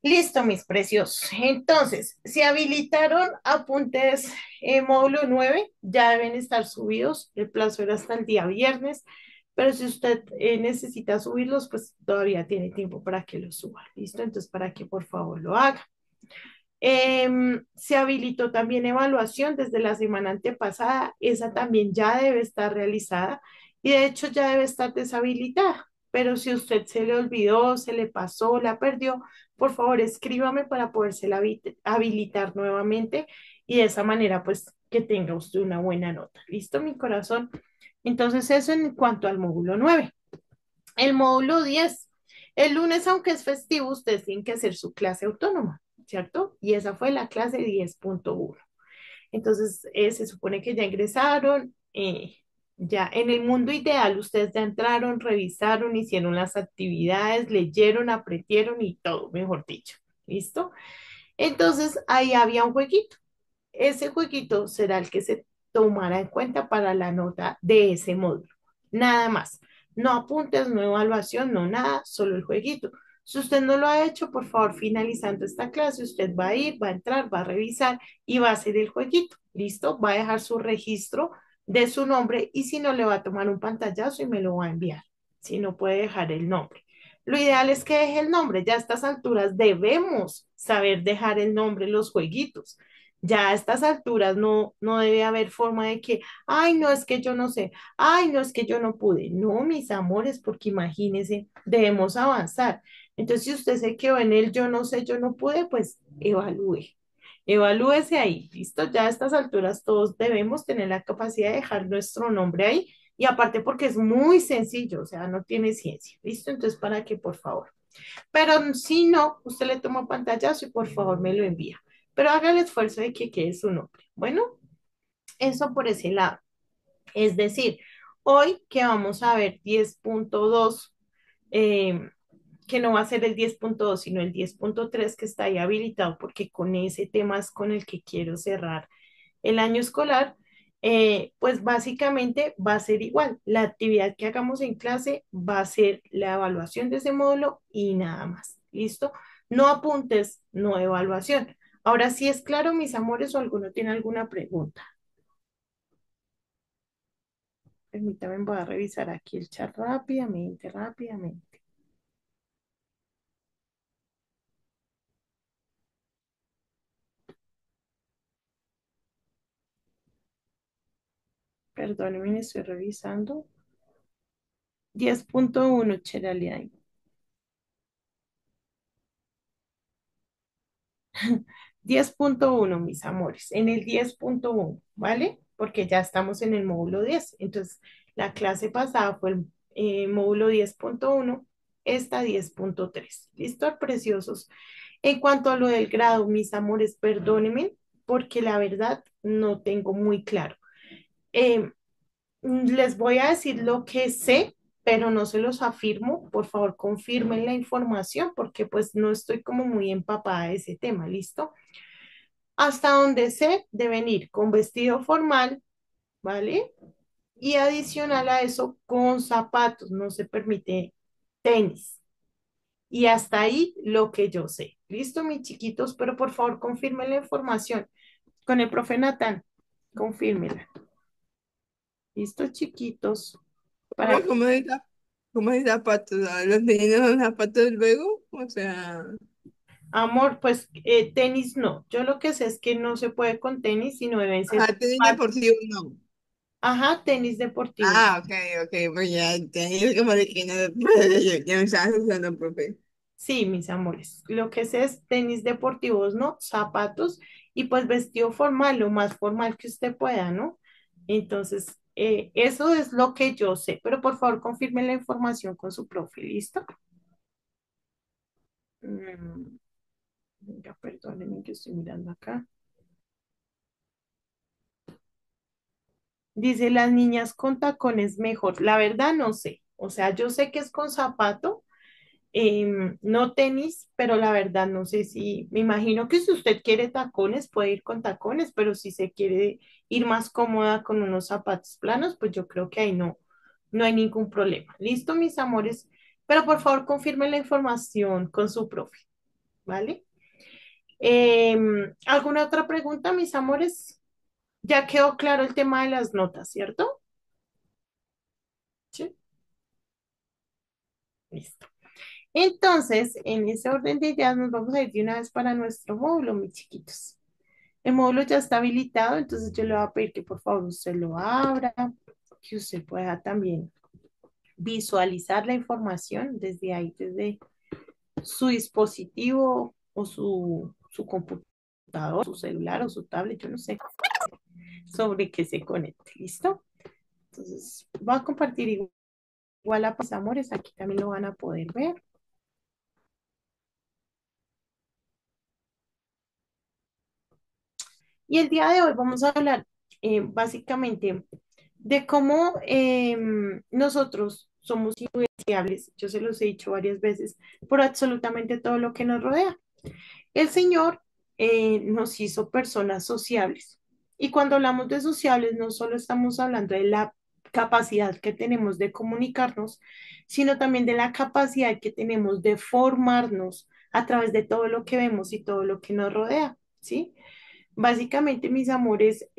Listo, mis preciosos. Entonces, se habilitaron apuntes módulo 9, ya deben estar subidos. El plazo era hasta el día viernes, pero si usted necesita subirlos, pues todavía tiene tiempo para que los suba. ¿Listo? Entonces, para que por favor lo haga. Se habilitó también evaluación desde la semana antepasada. Esa también ya debe estar realizada y de hecho ya debe estar deshabilitada. Pero si usted se le olvidó, se le pasó, la perdió, por favor escríbame para podérsela habilitar nuevamente y de esa manera pues que tenga usted una buena nota. ¿Listo, mi corazón? Entonces eso en cuanto al módulo 9. El módulo 10, el lunes, aunque es festivo, ustedes tienen que hacer su clase autónoma, ¿cierto? Y esa fue la clase 10.1. Entonces, se supone que ya ingresaron, ya en el mundo ideal, ustedes ya entraron, revisaron, hicieron las actividades, leyeron, aprendieron y todo, mejor dicho. ¿Listo? Entonces, ahí había un jueguito. Ese jueguito será el que se tomará en cuenta para la nota de ese módulo. Nada más. No apuntes, no evaluación, no nada, solo el jueguito. Si usted no lo ha hecho, por favor, finalizando esta clase, usted va a ir, va a entrar, va a revisar y va a hacer el jueguito. ¿Listo? Va a dejar su registro de su nombre y si no, le va a tomar un pantallazo y me lo va a enviar. Si no puede dejar el nombre. Lo ideal es que deje el nombre. Ya a estas alturas debemos saber dejar el nombre en los jueguitos. Ya a estas alturas no debe haber forma de que, ay, no, es que yo no sé, ay, no, es que yo no pude. No, mis amores, porque imagínense, debemos avanzar. Entonces, si usted se quedó en el yo no sé, yo no pude, pues evalúe. Evalúese ahí, ¿listo? Ya a estas alturas todos debemos tener la capacidad de dejar nuestro nombre ahí. Y aparte porque es muy sencillo, o sea, no tiene ciencia, ¿listo? Entonces, para que, por favor. Pero si no, usted le toma pantallazo y por favor me lo envía. Pero haga el esfuerzo de que quede su nombre. Bueno, eso por ese lado. Es decir, hoy que vamos a ver 10.2, eh, que no va a ser el 10.2, sino el 10.3 que está ahí habilitado, porque con ese tema es con el que quiero cerrar el año escolar, pues básicamente va a ser igual. La actividad que hagamos en clase va a ser la evaluación de ese módulo y nada más. ¿Listo? No apuntes, no evaluación. Ahora sí es claro, mis amores, o alguno tiene alguna pregunta. Permítame, voy a revisar aquí el chat rápidamente, rápidamente. Perdónenme, estoy revisando. 10.1, Cheralian. 10.1, mis amores, en el 10.1, ¿vale? Porque ya estamos en el módulo 10. Entonces, la clase pasada fue el módulo 10.1, esta 10.3. ¿Listo, preciosos? En cuanto a lo del grado, mis amores, perdónenme, porque la verdad no tengo muy claro. Eh, Les voy a decir lo que sé, pero no se los afirmo. Por favor, confirmen la información porque pues no estoy como muy empapada de ese tema, ¿listo? Hasta donde sé, deben ir con vestido formal, ¿vale? Y adicional a eso, con zapatos, no se permite tenis. Y hasta ahí lo que yo sé. ¿Listo, mis chiquitos? Pero por favor, confirmen la información con el profe Natán. Confírmela. ¿Listo, chiquitos? Para, ¿Cómo es zapatos? Ah, ¿los niños son zapatos luego? O sea, amor, pues tenis no. Yo lo que sé es que no se puede con tenis, sino deben ser tenis zapatos. deportivo no. Ajá, tenis deportivos. Ah, ok, ok, pues ya, tenis como de que no, ya me estabas usando, profe. Sí, mis amores. Lo que sé es tenis deportivos, ¿no? Zapatos y pues vestido formal, lo más formal que usted pueda, ¿no? Entonces, eso es lo que yo sé, pero por favor confirme la información con su profe, ¿listo? Venga, perdónenme que estoy mirando acá. Dice, las niñas con tacones mejor. La verdad no sé. O sea, yo sé que es con zapato, no tenis, pero la verdad no sé si, me imagino que si usted quiere tacones, puede ir con tacones, pero si se quiere ir más cómoda con unos zapatos planos, pues yo creo que ahí no hay ningún problema. ¿Listo, mis amores? Pero por favor, confirme la información con su profe. ¿vale? ¿Alguna otra pregunta, mis amores? Ya quedó claro el tema de las notas, ¿cierto? Sí. Listo. Entonces, en ese orden de ideas, nos vamos a ir de una vez para nuestro módulo, mis chiquitos. El módulo ya está habilitado, entonces yo le voy a pedir que por favor usted lo abra, que usted pueda también visualizar la información desde ahí, desde su dispositivo o su computador, su celular o su tablet, yo no sé, sobre qué se conecte. ¿Listo? Entonces, voy a compartir igual a Paz Amores, aquí también lo van a poder ver. Y el día de hoy vamos a hablar básicamente de cómo nosotros somos influenciables, yo se los he dicho varias veces, por absolutamente todo lo que nos rodea. El Señor nos hizo personas sociables. Y cuando hablamos de sociables, no solo estamos hablando de la capacidad que tenemos de comunicarnos, sino también de la capacidad que tenemos de formarnos a través de todo lo que vemos y todo lo que nos rodea, ¿sí? Básicamente, mis amores,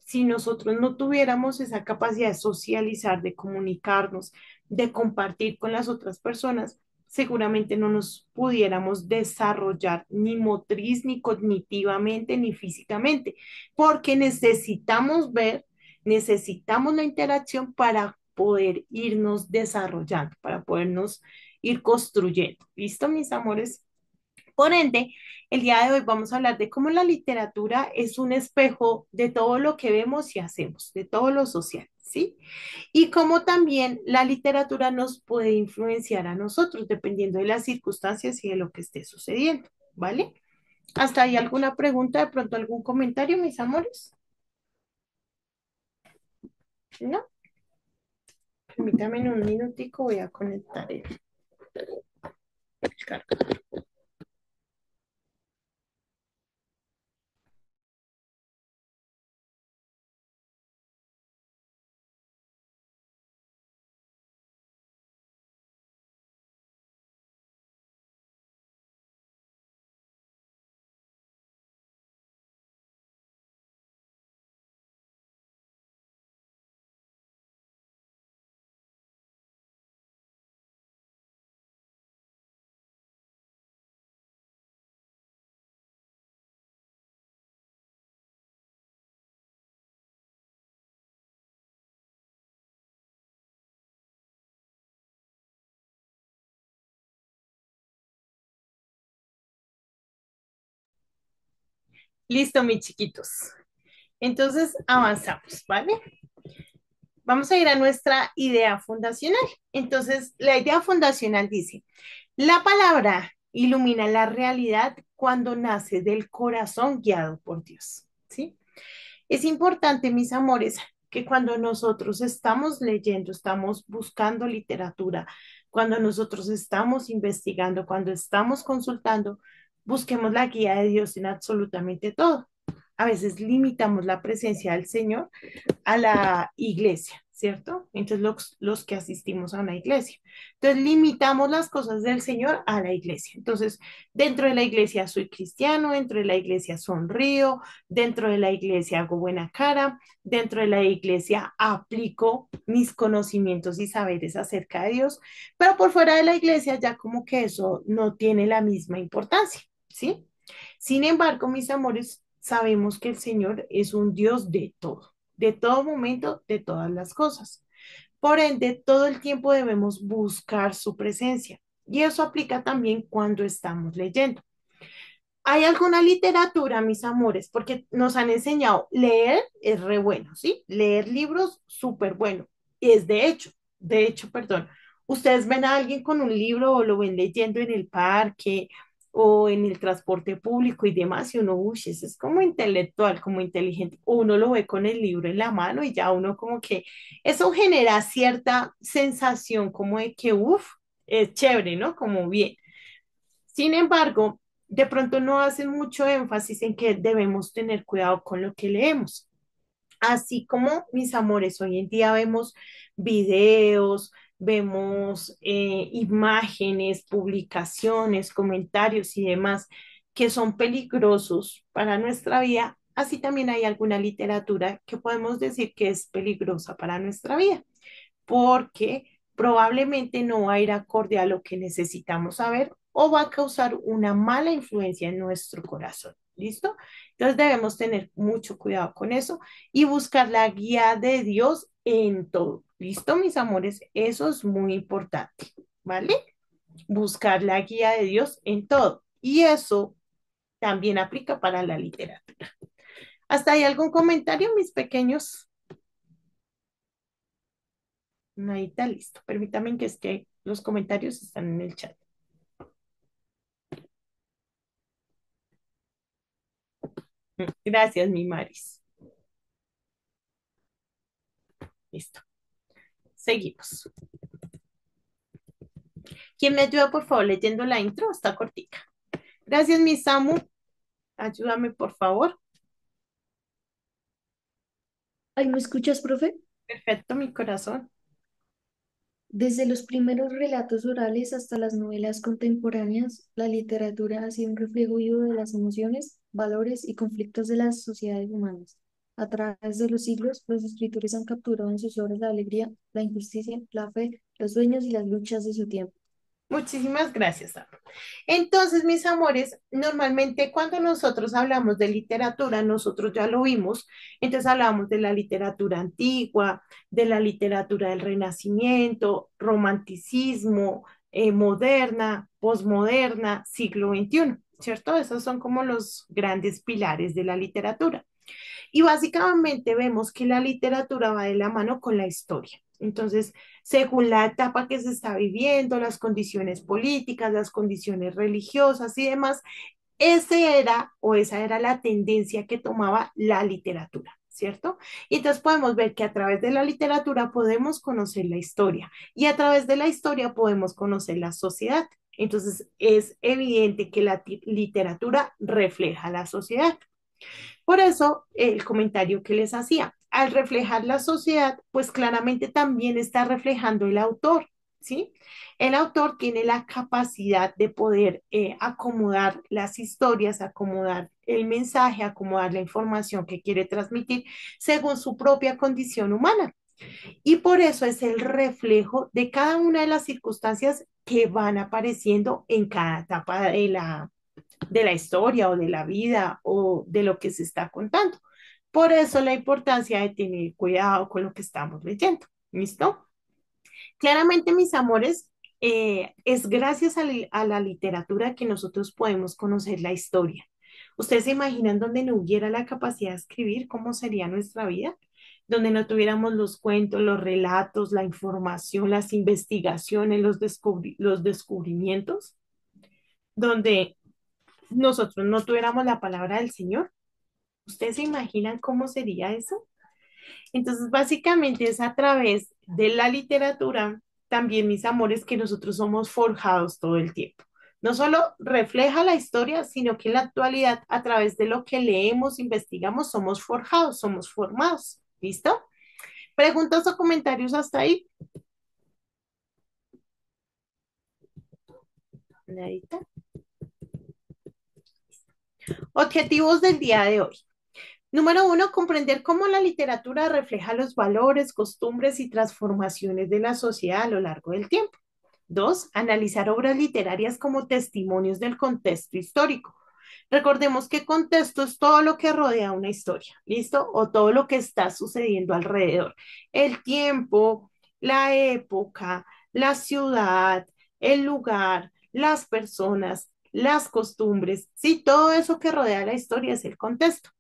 si nosotros no tuviéramos esa capacidad de socializar, de comunicarnos, de compartir con las otras personas, seguramente no nos pudiéramos desarrollar ni motriz, ni cognitivamente, ni físicamente, porque necesitamos ver, necesitamos la interacción para poder irnos desarrollando, para podernos ir construyendo. ¿Listo, mis amores? Por ende, el día de hoy vamos a hablar de cómo la literatura es un espejo de todo lo que vemos y hacemos, de todo lo social, ¿sí? Y cómo también la literatura nos puede influenciar a nosotros dependiendo de las circunstancias y de lo que esté sucediendo, ¿vale? ¿Hasta ahí alguna pregunta, de pronto algún comentario, mis amores? ¿No? Permítame en un minutico, voy a conectar el cargador. Listo, mis chiquitos. Entonces, avanzamos, ¿vale? Vamos a ir a nuestra idea fundacional. Entonces, la idea fundacional dice, la palabra ilumina la realidad cuando nace del corazón guiado por Dios, ¿sí? Es importante, mis amores, que cuando nosotros estamos leyendo, estamos buscando literatura, cuando nosotros estamos investigando, cuando estamos consultando, busquemos la guía de Dios en absolutamente todo. A veces limitamos la presencia del Señor a la iglesia, ¿cierto? Entonces los que asistimos a una iglesia. Entonces limitamos las cosas del Señor a la iglesia. Entonces, dentro de la iglesia soy cristiano, dentro de la iglesia sonrío, dentro de la iglesia hago buena cara, dentro de la iglesia aplico mis conocimientos y saberes acerca de Dios, pero por fuera de la iglesia ya como que eso no tiene la misma importancia, ¿sí? Sin embargo, mis amores, sabemos que el Señor es un Dios de todo momento, de todas las cosas. Por ende, todo el tiempo debemos buscar su presencia. Y eso aplica también cuando estamos leyendo. ¿Hay alguna literatura, mis amores? Porque nos han enseñado, leer es re bueno, ¿sí? Leer libros, súper bueno. Es de hecho, perdón, ustedes ven a alguien con un libro o lo ven leyendo en el parque o en el transporte público y demás, y uno, uy, ese es como intelectual, como inteligente. O uno lo ve con el libro en la mano y ya uno como que eso genera cierta sensación como de que, uff, es chévere, ¿no? Como bien. Sin embargo, de pronto no hacen mucho énfasis en que debemos tener cuidado con lo que leemos. Así como, mis amores, hoy en día vemos videos, vemos imágenes, publicaciones, comentarios y demás que son peligrosos para nuestra vida, así también hay alguna literatura que podemos decir que es peligrosa para nuestra vida, porque probablemente no va a ir acorde a lo que necesitamos saber o va a causar una mala influencia en nuestro corazón. ¿Listo? Entonces debemos tener mucho cuidado con eso y buscar la guía de Dios en todo. ¿Listo, mis amores? Eso es muy importante, ¿vale? Buscar la guía de Dios en todo. Y eso también aplica para la literatura. ¿Hasta ahí algún comentario, mis pequeños? Ahí está listo. Permítanme que es que los comentarios están en el chat. Gracias, mi Maris. Listo. Seguimos. ¿Quién me ayuda, por favor, leyendo la intro? Está cortica. Gracias, mi Samu. Ayúdame, por favor. Ay, ¿me escuchas, profe? Perfecto, mi corazón. Desde los primeros relatos orales hasta las novelas contemporáneas, la literatura ha sido un reflejo vivo de las emociones, valores y conflictos de las sociedades humanas. A través de los siglos, los escritores han capturado en sus obras la alegría, la injusticia, la fe, los sueños y las luchas de su tiempo. Muchísimas gracias, Samu. Entonces, mis amores, normalmente cuando nosotros hablamos de literatura, nosotros ya lo vimos, entonces hablamos de la literatura antigua, de la literatura del Renacimiento, romanticismo, moderna, posmoderna, siglo XXI, ¿cierto? Esos son como los grandes pilares de la literatura. Y básicamente vemos que la literatura va de la mano con la historia. Entonces, según la etapa que se está viviendo, las condiciones políticas, las condiciones religiosas y demás, ese era o esa era la tendencia que tomaba la literatura, ¿cierto? Y entonces podemos ver que a través de la literatura podemos conocer la historia y a través de la historia podemos conocer la sociedad. Entonces es evidente que la literatura refleja la sociedad. Por eso, el comentario que les hacía, al reflejar la sociedad, pues claramente también está reflejando el autor, ¿sí? El autor tiene la capacidad de poder acomodar las historias, acomodar el mensaje, acomodar la información que quiere transmitir según su propia condición humana. Y por eso es el reflejo de cada una de las circunstancias que van apareciendo en cada etapa de la historia o de la vida o de lo que se está contando. Por eso la importancia de tener cuidado con lo que estamos leyendo. ¿Listo? Claramente, mis amores, es gracias a la literatura que nosotros podemos conocer la historia. ¿Ustedes se imaginan donde no hubiera la capacidad de escribir cómo sería nuestra vida? Donde no tuviéramos los cuentos, los relatos, la información, las investigaciones, los descubrimientos, donde nosotros no tuviéramos la palabra del Señor. ¿Ustedes se imaginan cómo sería eso? Entonces, básicamente es a través de la literatura, también, mis amores, que nosotros somos forjados todo el tiempo. No solo refleja la historia, sino que en la actualidad, a través de lo que leemos, investigamos, somos forjados, somos formados. ¿Listo? ¿Preguntas o comentarios hasta ahí? Nadita. Objetivos del día de hoy. Número uno, comprender cómo la literatura refleja los valores, costumbres y transformaciones de la sociedad a lo largo del tiempo. Dos, analizar obras literarias como testimonios del contexto histórico. Recordemos que contexto es todo lo que rodea una historia, ¿listo? O todo lo que está sucediendo alrededor. El tiempo, la época, la ciudad, el lugar, las personas, las costumbres, sí, todo eso que rodea la historia es el contexto.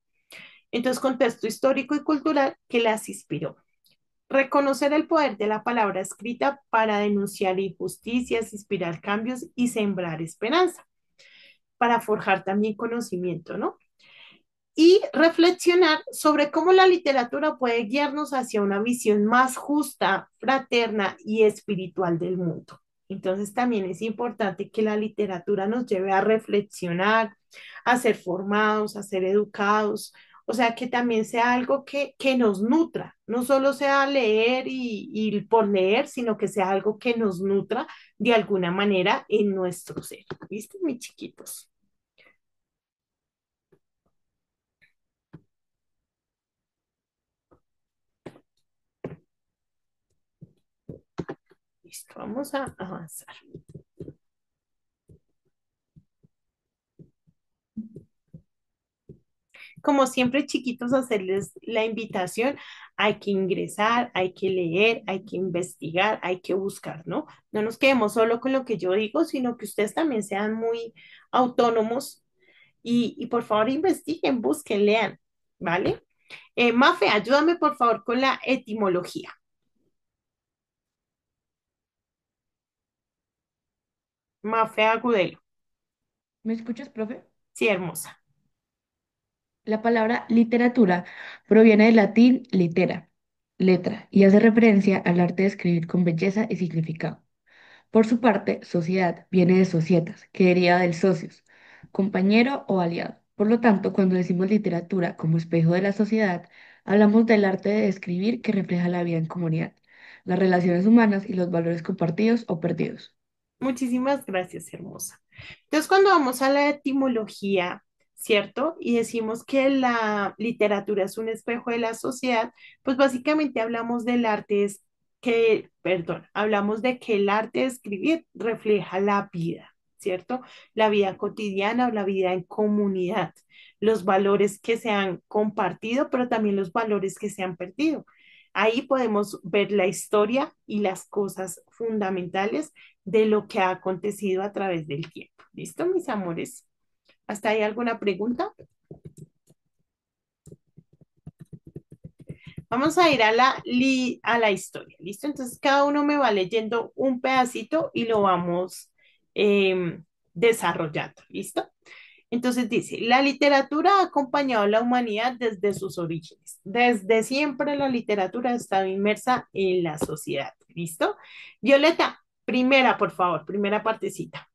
Entonces, contexto histórico y cultural que las inspiró. Reconocer el poder de la palabra escrita para denunciar injusticias, inspirar cambios y sembrar esperanza, para forjar también conocimiento, ¿no? Y reflexionar sobre cómo la literatura puede guiarnos hacia una visión más justa, fraterna y espiritual del mundo. Entonces también es importante que la literatura nos lleve a reflexionar, a ser formados, a ser educados, O sea, que también sea algo que nos nutra, no solo sea leer y por leer, sino que sea algo que nos nutra de alguna manera en nuestro ser. ¿Viste, mis chiquitos? Listo, vamos a avanzar. Como siempre, chiquitos, hacerles la invitación. Hay que ingresar, hay que leer, hay que investigar, hay que buscar, ¿no? No nos quedemos solo con lo que yo digo, sino que ustedes también sean muy autónomos y por favor investiguen, busquen, lean, ¿vale? Mafe, ayúdame por favor con la etimología. Mafe Agudelo. ¿Me escuchas, profe? Sí, hermosa. La palabra literatura proviene del latín litera, letra, y hace referencia al arte de escribir con belleza y significado. Por su parte, sociedad viene de societas, que deriva del socios, compañero o aliado. Por lo tanto, cuando decimos literatura como espejo de la sociedad, hablamos del arte de escribir que refleja la vida en comunidad, las relaciones humanas y los valores compartidos o perdidos. Muchísimas gracias, hermosa. Entonces, cuando vamos a la etimología, ¿cierto? Y decimos que la literatura es un espejo de la sociedad, pues básicamente hablamos del arte es que, perdón, hablamos de que el arte de escribir refleja la vida, ¿cierto? La vida cotidiana o la vida en comunidad, los valores que se han compartido, pero también los valores que se han perdido. Ahí podemos ver la historia y las cosas fundamentales de lo que ha acontecido a través del tiempo. ¿Listo, mis amores? ¿Hasta ahí alguna pregunta? Vamos a ir a a la historia. ¿Listo? Entonces, cada uno me va leyendo un pedacito y lo vamos desarrollando. ¿Listo? Entonces dice, la literatura ha acompañado a la humanidad desde sus orígenes. Desde siempre la literatura ha estado inmersa en la sociedad. ¿Listo? Violeta, primera, por favor, primera partecita.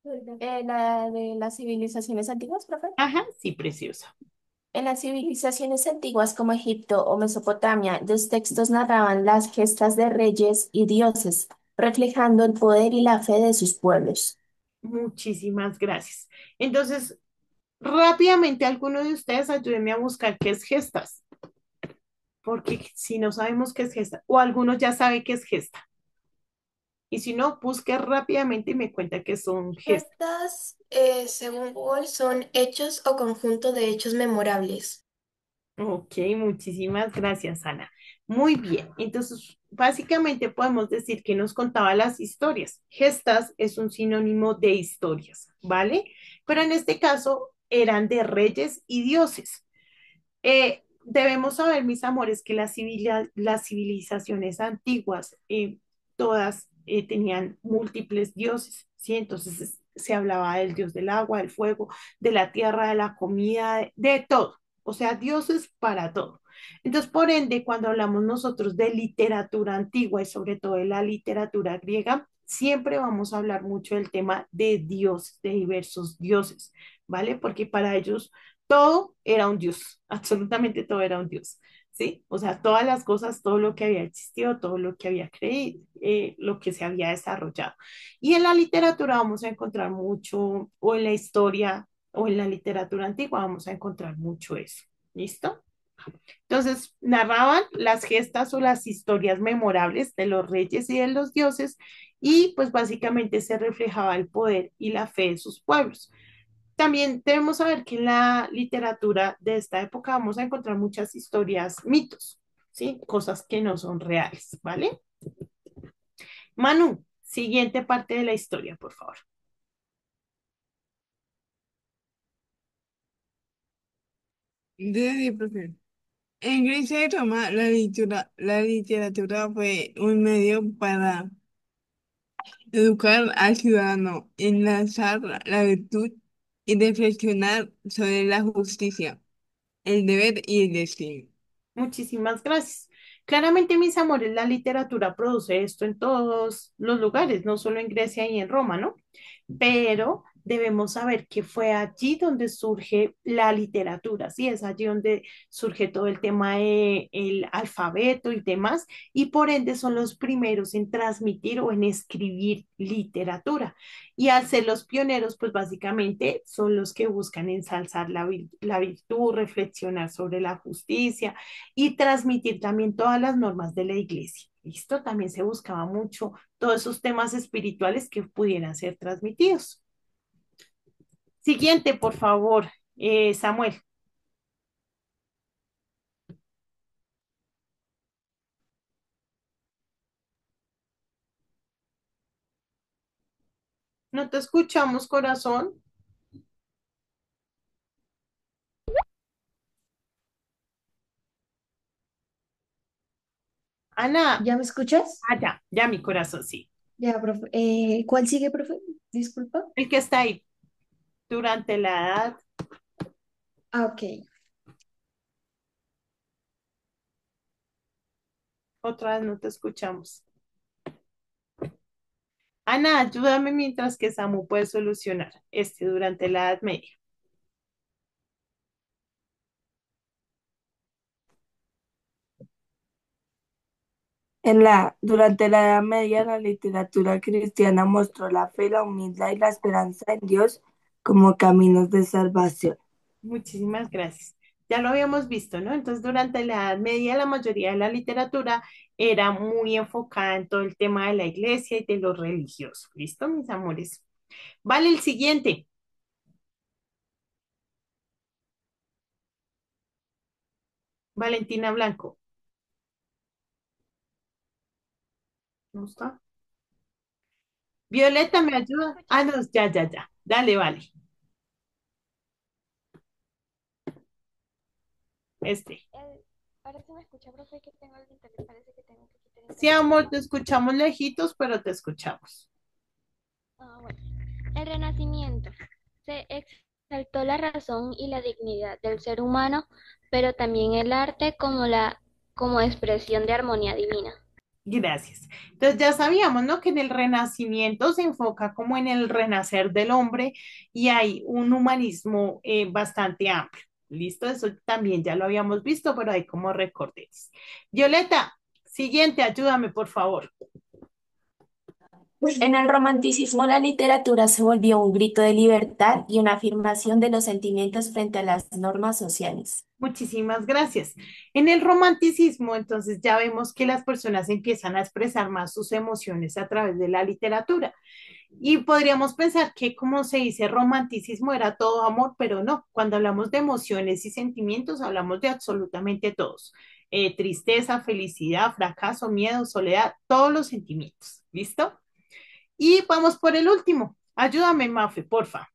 La de las civilizaciones antiguas, profe. Ajá, sí, preciosa. En las civilizaciones antiguas como Egipto o Mesopotamia, los textos narraban las gestas de reyes y dioses, reflejando el poder y la fe de sus pueblos. Muchísimas gracias. Entonces, rápidamente, alguno de ustedes ayúdenme a buscar qué es gestas, porque si no sabemos qué es gesta, o alguno ya sabe qué es gesta, y si no, busque rápidamente y me cuenta qué son gestas. Estas, según Google, son hechos o conjunto de hechos memorables. Ok, muchísimas gracias, Ana. Muy bien, entonces básicamente podemos decir que nos contaba las historias. Gestas es un sinónimo de historias, ¿vale? Pero en este caso eran de reyes y dioses. Debemos saber, mis amores, que las civilizaciones antiguas, todas tenían múltiples dioses, ¿sí? Entonces se hablaba del dios del agua, del fuego, de la tierra, de la comida, de todo. O sea, dioses para todo. Entonces, por ende, cuando hablamos nosotros de literatura antigua y sobre todo de la literatura griega, siempre vamos a hablar mucho del tema de dioses, de diversos dioses, ¿vale? Porque para ellos todo era un dios, absolutamente todo era un dios, ¿sí? O sea, todas las cosas, todo lo que había existido, todo lo que había creído, lo que se había desarrollado. Y en la literatura vamos a encontrar mucho, o en la historia, o en la literatura antigua vamos a encontrar mucho eso, ¿listo? Entonces, narraban las gestas o las historias memorables de los reyes y de los dioses, y pues básicamente se reflejaba el poder y la fe de sus pueblos. También debemos saber que en la literatura de esta época vamos a encontrar muchas historias, mitos, ¿sí? Cosas que no son reales, ¿vale? Manu, siguiente parte de la historia, por favor. Sí, profe. En Grecia y Roma, la literatura fue un medio para educar al ciudadano, enlazar la virtud y reflexionar sobre la justicia, el deber y el destino. Muchísimas gracias. Claramente, mis amores, la literatura produce esto en todos los lugares, no solo en Grecia y en Roma, ¿no? Pero debemos saber que fue allí donde surge la literatura, ¿sí? Es allí donde surge todo el tema del alfabeto y demás, y por ende son los primeros en transmitir o en escribir literatura. Y al ser los pioneros, pues básicamente son los que buscan ensalzar la virtud, reflexionar sobre la justicia y transmitir también todas las normas de la iglesia. ¿Listo? También se buscaba mucho todos esos temas espirituales que pudieran ser transmitidos. Siguiente, por favor, Samuel. No te escuchamos, corazón. Ana, ¿Ya me escuchas? ya, mi corazón, sí. Ya, profe. ¿Cuál sigue, profe? Disculpa. El que está ahí durante la edad, Ah, ok. otra vez no te escuchamos. Ana, ayúdame mientras que Samu puede solucionar este durante la Edad Media. Durante la Edad Media, la literatura cristiana mostró la fe, la humildad y la esperanza en Dios como caminos de salvación. Muchísimas gracias. Ya lo habíamos visto, ¿no? Entonces, durante la Edad Media, la mayoría de la literatura era muy enfocada en todo el tema de la iglesia y de lo religioso. ¿Listo, mis amores? Vale, el siguiente. Valentina Blanco. ¿No está? Violeta, ¿me ayuda? Ah, no, ya. Dale, vale. Este. Ahora sí me escucha, profe, que tengo el internet, parece que tengo que quitar el Sí, internet. amor, te escuchamos lejitos, pero te escuchamos. Bueno. El Renacimiento. Se exaltó la razón y la dignidad del ser humano, pero también el arte como expresión de armonía divina. Gracias. Entonces ya sabíamos, ¿no? Que en el Renacimiento se enfoca como en el renacer del hombre y hay un humanismo bastante amplio. ¿Listo? Eso también ya lo habíamos visto, pero hay como recortes. Violeta, siguiente, ayúdame, por favor. En el romanticismo, la literatura se volvió un grito de libertad y una afirmación de los sentimientos frente a las normas sociales. Muchísimas gracias. En el romanticismo, entonces ya vemos que las personas empiezan a expresar más sus emociones a través de la literatura. Y podríamos pensar que, como se dice, romanticismo era todo amor, pero no. Cuando hablamos de emociones y sentimientos, hablamos de absolutamente todos. Tristeza, felicidad, fracaso, miedo, soledad, todos los sentimientos. ¿Listo? Y vamos por el último. Ayúdame, Mafe, porfa.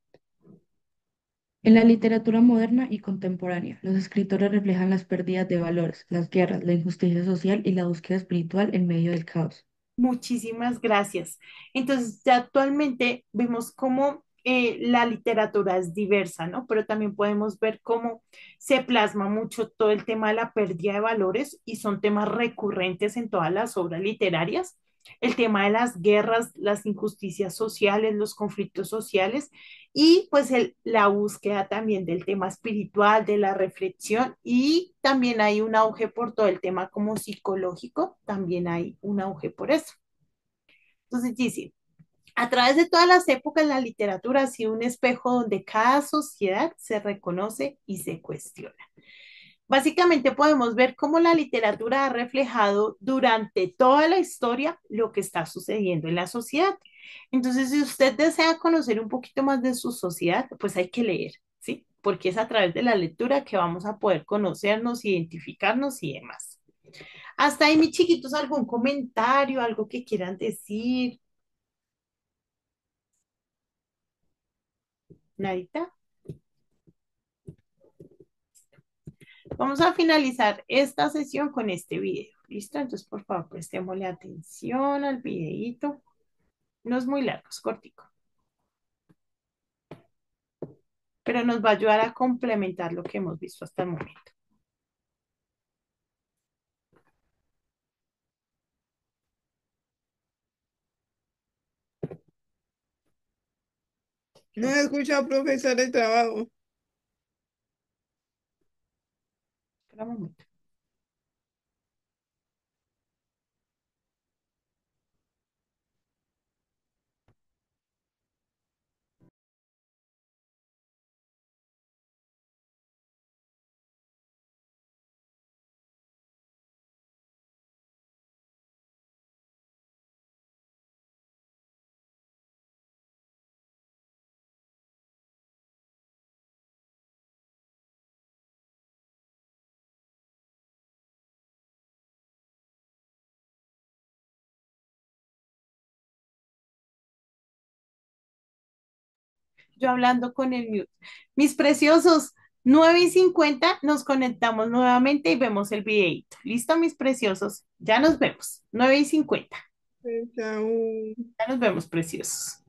En la literatura moderna y contemporánea, los escritores reflejan las pérdidas de valores, las guerras, la injusticia social y la búsqueda espiritual en medio del caos. Muchísimas gracias. Entonces, ya actualmente vemos cómo la literatura es diversa, ¿no? Pero también podemos ver cómo se plasma mucho todo el tema de la pérdida de valores y son temas recurrentes en todas las obras literarias. El tema de las guerras, las injusticias sociales, los conflictos sociales y pues la búsqueda también del tema espiritual, de la reflexión y también hay un auge por todo el tema como psicológico, también hay un auge por eso. Entonces dice, a través de todas las épocas la literatura ha sido un espejo donde cada sociedad se reconoce y se cuestiona. Básicamente podemos ver cómo la literatura ha reflejado durante toda la historia lo que está sucediendo en la sociedad. Entonces, si usted desea conocer un poquito más de su sociedad, pues hay que leer, ¿sí? Porque es a través de la lectura que vamos a poder conocernos, identificarnos y demás. Hasta ahí, mis chiquitos, algún comentario, algo que quieran decir. Nadita. Vamos a finalizar esta sesión con este video. ¿Listo? Entonces, por favor, prestémosle atención al videíto. No es muy largo, es cortico, pero nos va a ayudar a complementar lo que hemos visto hasta el momento. No escucha, profesor de trabajo. Espera un momento. Yo hablando con el mute. Mis preciosos, 9:50 nos conectamos nuevamente y vemos el videito. ¿Listo, mis preciosos? Ya nos vemos. 9:50. Chao. Ya nos vemos, preciosos.